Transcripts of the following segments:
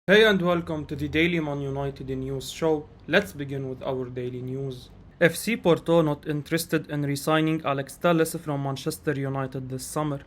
Hey and welcome to the Daily Man United News Show. Let's begin with our daily news. FC Porto not interested in re-signing Alex Telles from Manchester United this summer.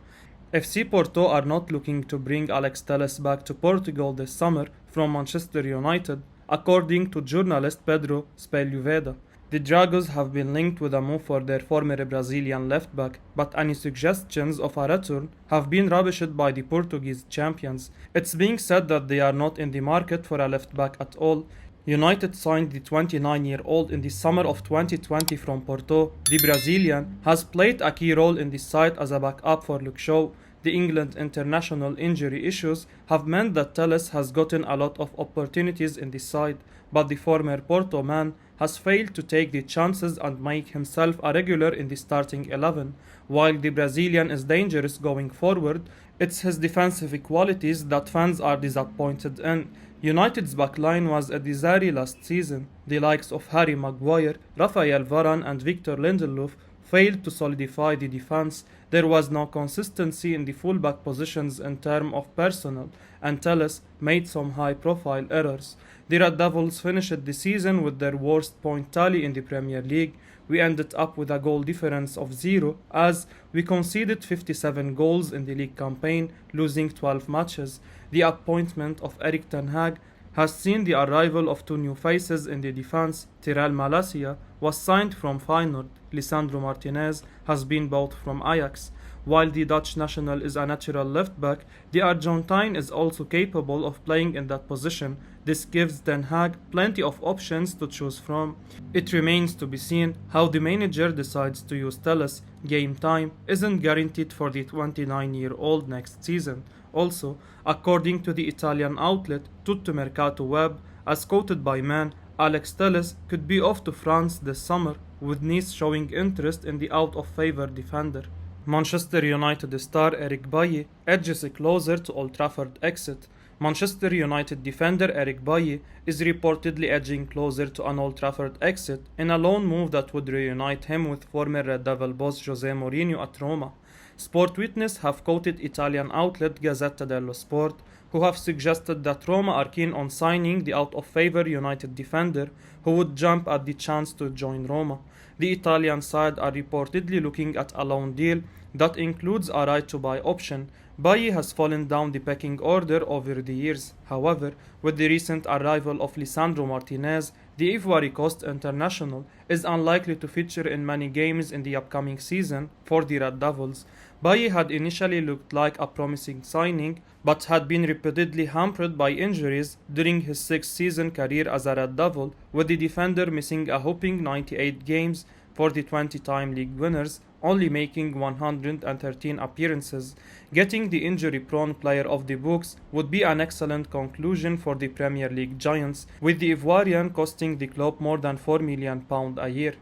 FC Porto are not looking to bring Alex Telles back to Portugal this summer from Manchester United, according to journalist Pedro Speluveda. The Dragos have been linked with a move for their former Brazilian left back, but any suggestions of a return have been rubbished by the Portuguese champions. It's being said that they are not in the market for a left back at all. United signed the 29-year-old in the summer of 2020 from Porto. The Brazilian has played a key role in the side as a backup for Luke Shaw. The England international injury issues have meant that Telles has gotten a lot of opportunities in the side, but the former Porto man has failed to take the chances and make himself a regular in the starting 11. While the Brazilian is dangerous going forward, it's his defensive qualities that fans are disappointed in. United's backline was a disaster last season. The likes of Harry Maguire, Rafael Varane and Victor Lindelof failed to solidify the defense. There was no consistency in the fullback positions in terms of personnel, and Telles made some high-profile errors. The Red Devils finished the season with their worst point tally in the Premier League. We ended up with a goal difference of 0 as we conceded 57 goals in the league campaign, losing 12 matches. The appointment of Erik ten Hag has seen the arrival of two new faces in the defense. Tyrell Malacia was signed from Feyenoord. Lisandro Martinez has been bought from Ajax. While the Dutch national is a natural left back, the Argentine is also capable of playing in that position. This gives Ten Hag plenty of options to choose from. It remains to be seen how the manager decides to use Telles. Game time isn't guaranteed for the 29-year-old next season. Also, according to the Italian outlet Tutto Mercato Web, as quoted by Man, Alex Telles could be off to France this summer, with Nice showing interest in the out-of-favor defender. Manchester United star Erik Bailly edges closer to Old Trafford exit. Manchester United defender Erik Bailly is reportedly edging closer to an Old Trafford exit in a loan move that would reunite him with former Red Devil boss Jose Mourinho at Roma. Sport Witness have quoted Italian outlet Gazzetta dello Sport, who have suggested that Roma are keen on signing the out-of-favor United defender, who would jump at the chance to join Roma. The Italian side are reportedly looking at a loan deal that includes a right-to-buy option. Bailly has fallen down the pecking order over the years. However, with the recent arrival of Lisandro Martinez, the Ivory Coast international is unlikely to feature in many games in the upcoming season for the Red Devils. Bailly had initially looked like a promising signing, but had been repeatedly hampered by injuries during his six-season career as a Red Devil, with the defender missing a whopping 98 games for the 20-time league winners, only making 113 appearances. Getting the injury-prone player off the books would be an excellent conclusion for the Premier League giants, with the Ivorian costing the club more than £4 million a year.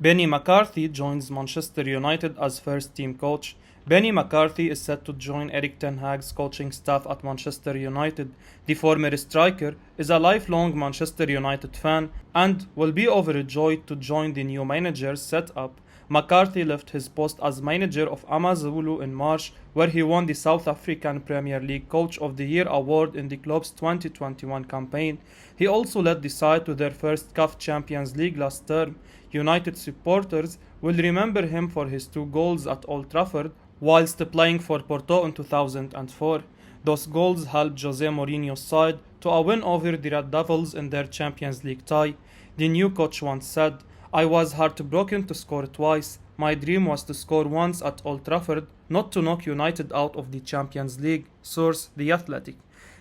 Benni McCarthy joins Manchester United as first-team coach. Benni McCarthy is set to join Erik ten Hag's coaching staff at Manchester United. The former striker is a lifelong Manchester United fan and will be overjoyed to join the new manager's setup. McCarthy left his post as manager of Amazulu in March, where he won the South African Premier League Coach of the Year award in the club's 2021 campaign. He also led the side to their first CAF Champions League last term. United supporters will remember him for his 2 goals at Old Trafford whilst playing for Porto in 2004. Those goals helped Jose Mourinho's side to a win over the Red Devils in their Champions League tie. The new coach once said, "I was heartbroken to score twice. My dream was to score once at Old Trafford, not to knock United out of the Champions League." Source: The Athletic.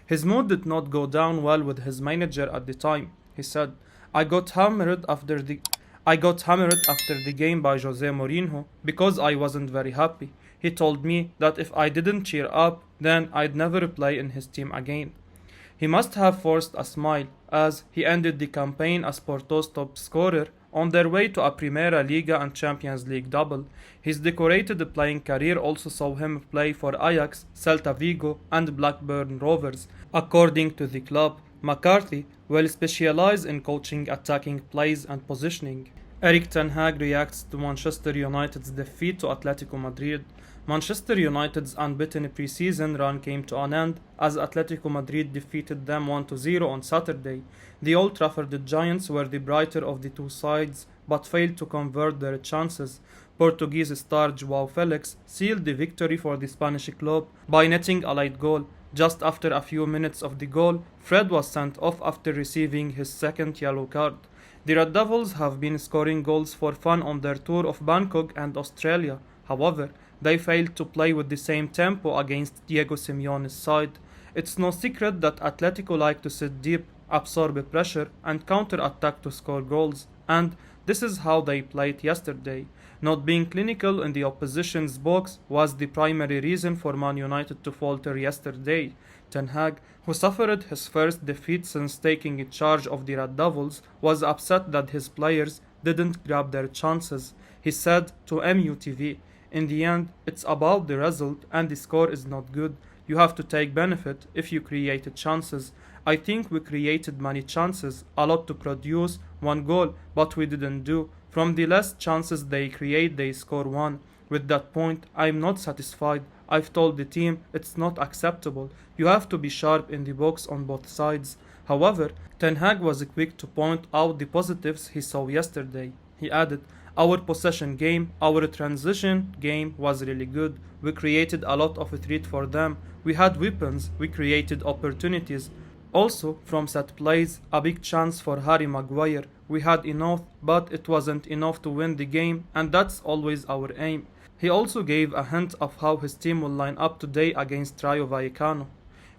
His mood did not go down well with his manager at the time. He said, I got hammered after the game by Jose Mourinho because I wasn't very happy. He told me that if I didn't cheer up, then I'd never play in his team again. He must have forced a smile as he ended the campaign as Porto's top scorer on their way to a Primera Liga and Champions League double. His decorated playing career also saw him play for Ajax, Celta Vigo and Blackburn Rovers. According to the club, McCarthy will specialize in coaching attacking plays and positioning. Erik ten Hag reacts to Manchester United's defeat to Atletico Madrid. Manchester United's unbeaten pre-season run came to an end as Atletico Madrid defeated them 1-0 on Saturday. The Old Trafford Giants were the brighter of the two sides but failed to convert their chances. Portuguese star João Felix sealed the victory for the Spanish club by netting a late goal. Just after a few minutes of the goal, Fred was sent off after receiving his second yellow card. The Red Devils have been scoring goals for fun on their tour of Bangkok and Australia. However, they failed to play with the same tempo against Diego Simeone's side. It's no secret that Atletico like to sit deep, absorb pressure, and counter-attack to score goals, and this is how they played yesterday. Not being clinical in the opposition's box was the primary reason for Man United to falter yesterday. Ten Hag, who suffered his first defeat since taking charge of the Red Devils, was upset that his players didn't grab their chances. He said to MUTV, "In the end, it's about the result and the score is not good. You have to take benefit if you created chances. I think we created many chances, a lot to produce one goal, but we didn't do. From the less chances they create, they score one. With that point, I'm not satisfied. I've told the team it's not acceptable. You have to be sharp in the box on both sides." However, Ten Hag was quick to point out the positives he saw yesterday. He added, "Our possession game, our transition game was really good. We created a lot of threat for them. We had weapons, we created opportunities. Also, from set plays, a big chance for Harry Maguire. We had enough, but it wasn't enough to win the game, and that's always our aim." He also gave a hint of how his team will line up today against Rayo Vallecano.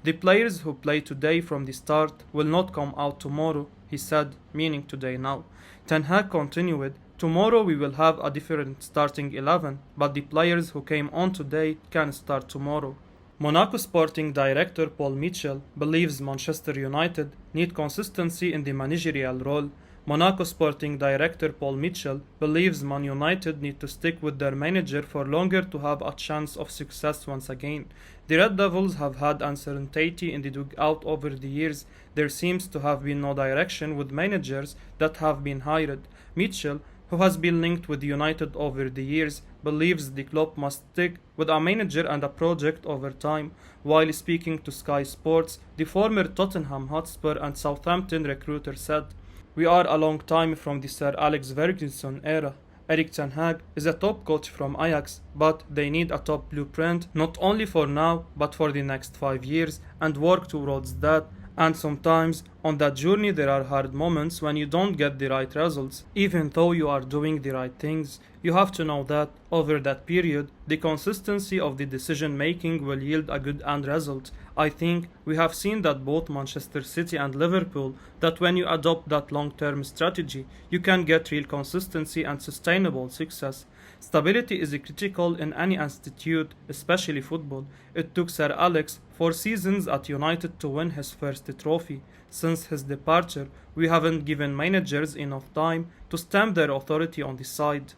"The players who play today from the start will not come out tomorrow," he said, meaning today now. Ten Hag continued, "Tomorrow we will have a different starting 11, but the players who came on today can start tomorrow." Monaco sporting director Paul Mitchell believes Manchester United need consistency in the managerial role. Monaco sporting director Paul Mitchell believes Man United need to stick with their manager for longer to have a chance of success once again. The Red Devils have had uncertainty in the dugout over the years. There seems to have been no direction with managers that have been hired. Mitchell, who has been linked with United over the years, believes the club must stick with a manager and a project over time. While speaking to Sky Sports, the former Tottenham Hotspur and Southampton recruiter said, "We are a long time from the Sir Alex Ferguson era. Erik Ten Hag is a top coach from Ajax, but they need a top blueprint not only for now but for the next 5 years and work towards that. And sometimes on that journey there are hard moments when you don't get the right results, even though you are doing the right things. You have to know that over that period, the consistency of the decision making will yield a good end result. I think we have seen that both Manchester City and Liverpool, that when you adopt that long-term strategy, you can get real consistency and sustainable success. Stability is critical in any institute, especially football. It took Sir Alex 4 seasons at United to win his first trophy. Since his departure, we haven't given managers enough time to stamp their authority on the side."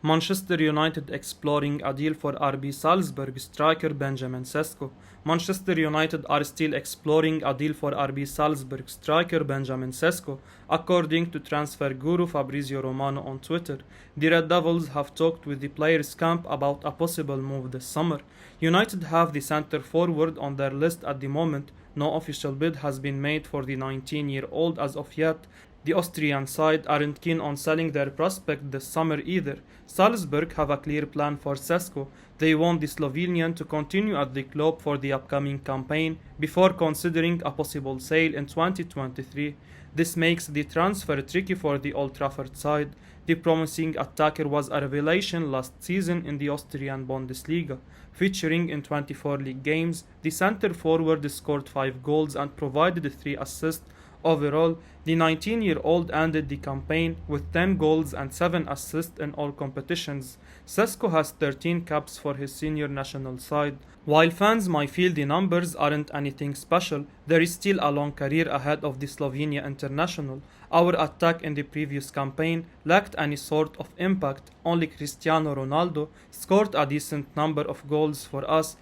Manchester United exploring a deal for RB Salzburg striker Benjamin Sesko. Manchester United are still exploring a deal for RB Salzburg striker Benjamin Sesko, according to transfer guru Fabrizio Romano on Twitter. The Red Devils have talked with the players' camp about a possible move this summer. United have the centre forward on their list at the moment. No official bid has been made for the 19-year-old as of yet. The Austrian side aren't keen on selling their prospect this summer either. Salzburg have a clear plan for Sesko. They want the Slovenian to continue at the club for the upcoming campaign before considering a possible sale in 2023. This makes the transfer tricky for the Old Trafford side. The promising attacker was a revelation last season in the Austrian Bundesliga. Featuring in 24 league games, the centre forward scored 5 goals and provided 3 assists. Overall, the 19-year-old ended the campaign with 10 goals and 7 assists in all competitions. Sesko has 13 caps for his senior national side. While fans might feel the numbers aren't anything special, there is still a long career ahead of the Slovenia international. Our attack in the previous campaign lacked any sort of impact. Only Cristiano Ronaldo scored a decent number of goals for us.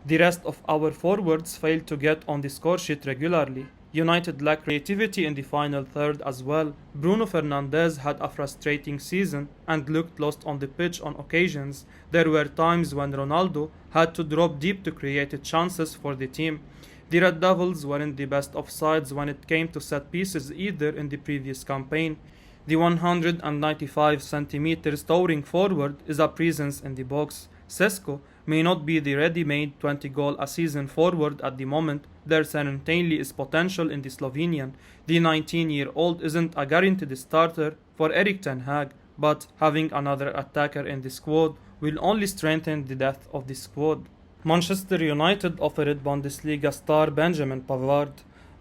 The rest of our forwards failed to get on the score sheet regularly. United lacked creativity in the final third as well. Bruno Fernandes had a frustrating season and looked lost on the pitch on occasions. There were times when Ronaldo had to drop deep to create chances for the team. The Red Devils weren't the best of sides when it came to set pieces either in the previous campaign. The 195 centimeters towering forward is a presence in the box. Sesko may not be the ready-made 20-goal-a-season forward at the moment. There certainly is potential in the Slovenian. The 19-year-old isn't a guaranteed starter for Erik ten Hag, but having another attacker in the squad will only strengthen the depth of the squad. Manchester United offered Bundesliga star Benjamin Pavard.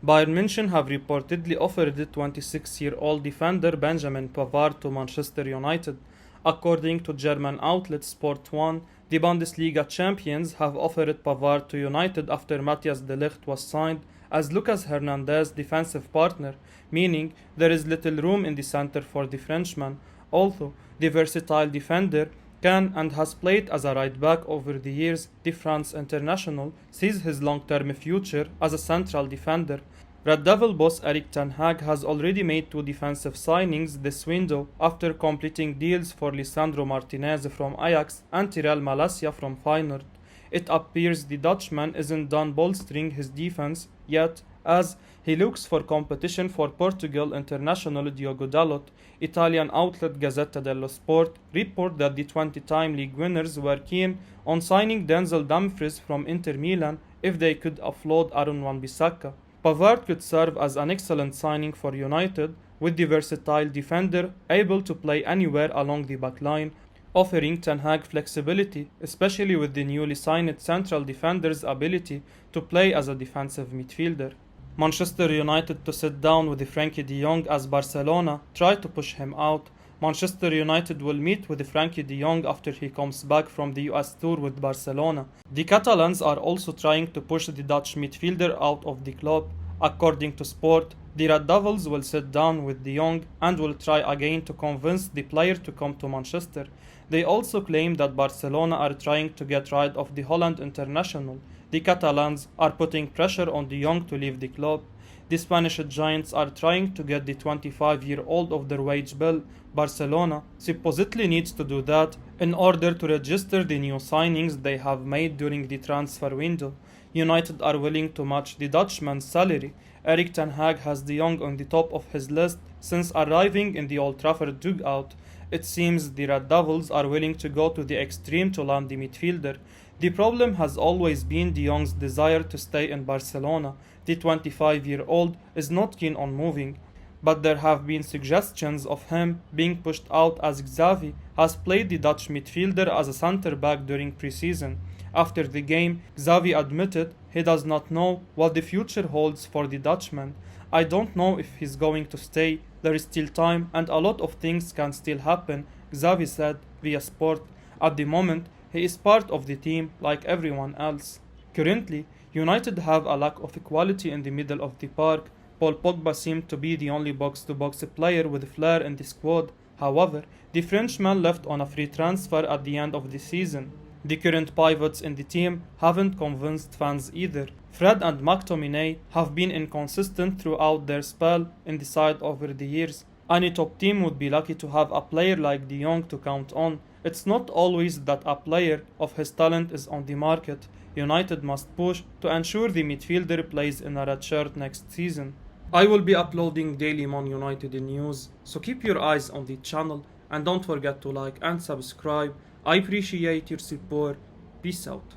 Bayern München have reportedly offered the 26-year-old defender Benjamin Pavard to Manchester United. According to German outlet Sport 1, the Bundesliga champions have offered Pavard to United after Matthias de Ligt was signed as Lucas Hernandez's defensive partner, meaning there is little room in the center for the Frenchman. Although the versatile defender can and has played as a right back over the years, the France international sees his long-term future as a central defender. Red Devil boss Erik ten Hag has already made 2 defensive signings this window after completing deals for Lisandro Martinez from Ajax and Tyrell Malacia from Feyenoord. It appears the Dutchman isn't done bolstering his defense yet, as he looks for competition for Portugal international Diogo Dalot. Italian outlet Gazzetta dello Sport report that the 20-time league winners were keen on signing Denzel Dumfries from Inter Milan if they could offload Aaron Wan-Bissaka. Pavard could serve as an excellent signing for United, with the versatile defender able to play anywhere along the backline, offering Ten Hag flexibility, especially with the newly signed central defender's ability to play as a defensive midfielder. Manchester United to sit down with Frenkie de Jong as Barcelona try to push him out. Manchester United will meet with Frenkie de Jong after he comes back from the US tour with Barcelona. The Catalans are also trying to push the Dutch midfielder out of the club. According to Sport, the Red Devils will sit down with de Jong and will try again to convince the player to come to Manchester. They also claim that Barcelona are trying to get rid of the Holland international. The Catalans are putting pressure on de Jong to leave the club. The Spanish giants are trying to get the 25-year-old off their wage bill. Barcelona supposedly needs to do that in order to register the new signings they have made during the transfer window. United are willing to match the Dutchman's salary. Erik ten Hag has de Jong on the top of his list since arriving in the Old Trafford dugout. It seems the Red Devils are willing to go to the extreme to land the midfielder. The problem has always been de Jong's desire to stay in Barcelona. The 25-year-old is not keen on moving, but there have been suggestions of him being pushed out as Xavi has played the Dutch midfielder as a centre-back during pre-season. After the game, Xavi admitted he does not know what the future holds for the Dutchman. I don't know if he's going to stay, there is still time and a lot of things can still happen, Xavi said via Sport. At the moment, he is part of the team like everyone else. Currently, United have a lack of quality in the middle of the park. Paul Pogba seemed to be the only box-to-box player with flair in the squad. However, the Frenchman left on a free transfer at the end of the season. The current pivots in the team haven't convinced fans either. Fred and McTominay have been inconsistent throughout their spell in the side over the years. Any top team would be lucky to have a player like de Jong to count on. It's not always that a player of his talent is on the market. United must push to ensure the midfielder plays in a red shirt next season. I will be uploading daily Man United news, so keep your eyes on the channel and don't forget to like and subscribe. I appreciate your support. Peace out.